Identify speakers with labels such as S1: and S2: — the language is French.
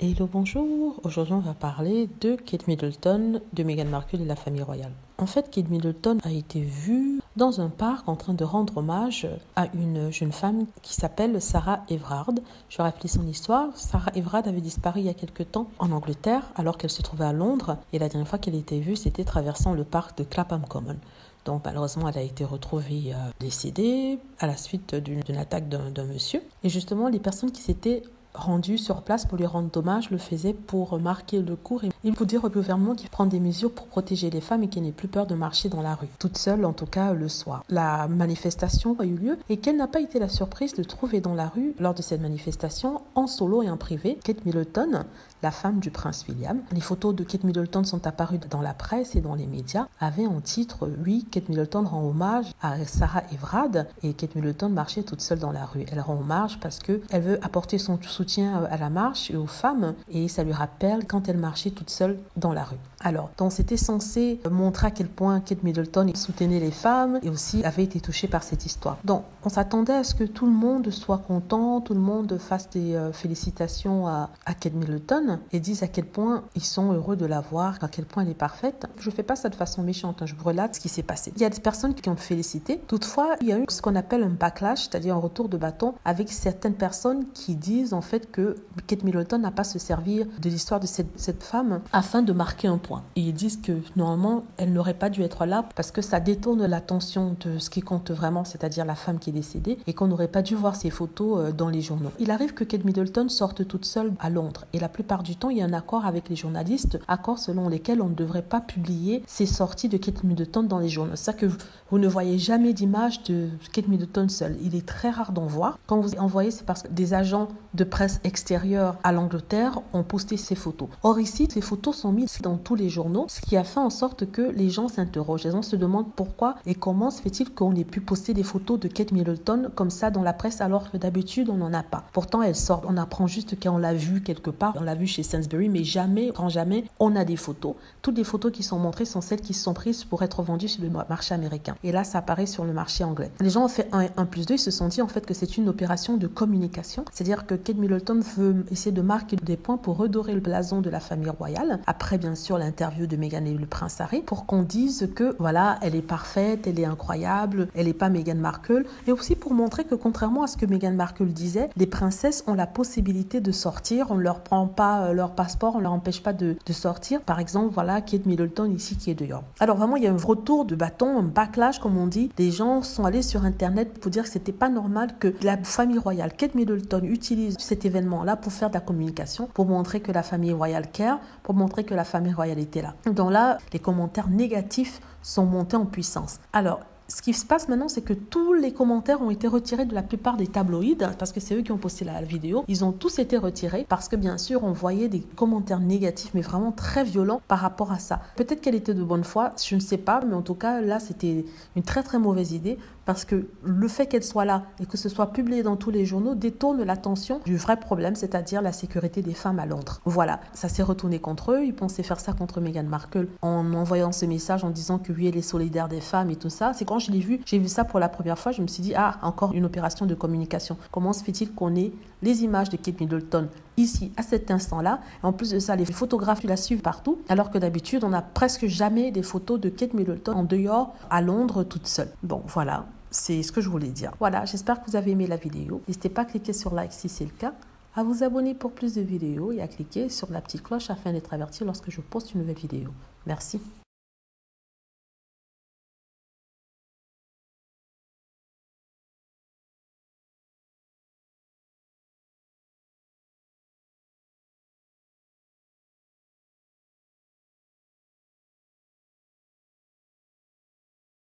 S1: Hello, bonjour. Aujourd'hui, on va parler de Kate Middleton, de Meghan Markle et la famille royale. En fait, Kate Middleton a été vue dans un parc en train de rendre hommage à une jeune femme qui s'appelle Sarah Everard. Je vais rappeler son histoire. Sarah Everard avait disparu il y a quelque temps en Angleterre alors qu'elle se trouvait à Londres. Et la dernière fois qu'elle était vue, c'était traversant le parc de Clapham Common. Donc malheureusement, elle a été retrouvée décédée à la suite d'une attaque d'un monsieur. Et justement, les personnes qui s'étaient rendu sur place pour lui rendre hommage le faisait pour marquer le coup et pour dire au gouvernement qu'il prend des mesures pour protéger les femmes et qu'elle n'ait plus peur de marcher dans la rue, toute seule en tout cas le soir. La manifestation a eu lieu et quelle n'a pas été la surprise de trouver dans la rue lors de cette manifestation en solo et en privé Kate Middleton, la femme du prince William. Les photos de Kate Middleton sont apparues dans la presse et dans les médias, avaient en titre « Oui, Kate Middleton rend hommage à Sarah Everard » et Kate Middleton marchait toute seule dans la rue. Elle rend hommage parce qu'elle veut apporter son soutien à la marche et aux femmes et ça lui rappelle quand elle marchait toute seule dans la rue. Alors, donc c'était censé montrer à quel point Kate Middleton soutenait les femmes et aussi avait été touchée par cette histoire. Donc, on s'attendait à ce que tout le monde soit content, tout le monde fasse des félicitations à Kate Middleton et dise à quel point ils sont heureux de la voir, à quel point elle est parfaite. Je ne fais pas ça de façon méchante, je vous relate ce qui s'est passé. Il y a des personnes qui ont félicité. Toutefois, il y a eu ce qu'on appelle un backlash, c'est-à-dire un retour de bâton avec certaines personnes qui disent en fait que Kate Middleton n'a pas se servir de l'histoire de cette femme afin de marquer un point. Et ils disent que normalement, elle n'aurait pas dû être là parce que ça détourne l'attention de ce qui compte vraiment, c'est-à-dire la femme qui est décédée, et qu'on n'aurait pas dû voir ces photos dans les journaux. Il arrive que Kate Middleton sorte toute seule à Londres et la plupart du temps, il y a un accord avec les journalistes, accord selon lesquels on ne devrait pas publier ces sorties de Kate Middleton dans les journaux. C'est ça que vous ne voyez jamais d'image de Kate Middleton seule. Il est très rare d'en voir. Quand vous en voyez, c'est parce que des agents de presse extérieure à l'Angleterre ont posté ces photos. Or ici, ces photos sont mises dans tous les journaux, ce qui a fait en sorte que les gens s'interrogent. Les gens se demandent pourquoi et comment se fait-il qu'on ait pu poster des photos de Kate Middleton comme ça dans la presse alors que d'habitude on n'en a pas. Pourtant elle sort, on apprend juste qu'on l'a vue quelque part, on l'a vue chez Sainsbury, mais jamais, grand jamais, on a des photos. Toutes les photos qui sont montrées sont celles qui sont prises pour être vendues sur le marché américain. Et là, ça apparaît sur le marché anglais. Les gens ont fait 1+2, ils se sont dit en fait que c'est une opération de communication, c'est-à-dire que Kate Middleton veut essayer de marquer des points pour redorer le blason de la famille royale. Après, bien sûr, l'interview de Meghan et le prince Harry, pour qu'on dise que, voilà, elle est parfaite, elle est incroyable, elle n'est pas Meghan Markle. Et aussi pour montrer que, contrairement à ce que Meghan Markle disait, les princesses ont la possibilité de sortir. On ne leur prend pas leur passeport, on ne leur empêche pas de sortir. Par exemple, voilà, Kate Middleton ici qui est dehors. Alors vraiment, il y a un retour de bâton, un backlash, comme on dit. Les gens sont allés sur Internet pour dire que c'était pas normal que la famille royale, Kate Middleton, utilise cet événement-là pour faire de la communication, pour montrer que la famille royale care, pour montrer que la famille royale était là. Donc là, les commentaires négatifs sont montés en puissance. Alors, ce qui se passe maintenant, c'est que tous les commentaires ont été retirés de la plupart des tabloïds, parce que c'est eux qui ont posté la vidéo. Ils ont tous été retirés parce que, bien sûr, on voyait des commentaires négatifs, mais vraiment très violents par rapport à ça. Peut-être qu'elle était de bonne foi, je ne sais pas, mais en tout cas, là, c'était une très, très mauvaise idée parce que le fait qu'elle soit là et que ce soit publié dans tous les journaux détourne l'attention du vrai problème, c'est-à-dire la sécurité des femmes à Londres. Voilà, ça s'est retourné contre eux. Ils pensaient faire ça contre Meghan Markle en envoyant ce message en disant que oui, elle est solidaire des femmes et tout ça. C'est quand je l'ai vu, j'ai vu ça pour la première fois, je me suis dit, ah, encore une opération de communication. Comment se fait-il qu'on ait les images de Kate Middleton ici, à cet instant-là? En plus de ça, les photographes la suivent partout, alors que d'habitude, on n'a presque jamais des photos de Kate Middleton en dehors à Londres toute seule. Bon, voilà. C'est ce que je voulais dire. Voilà, j'espère que vous avez aimé la vidéo. N'hésitez pas à cliquer sur like si c'est le cas, à vous abonner pour plus de vidéos et à cliquer sur la petite cloche afin d'être averti lorsque je poste une nouvelle vidéo. Merci.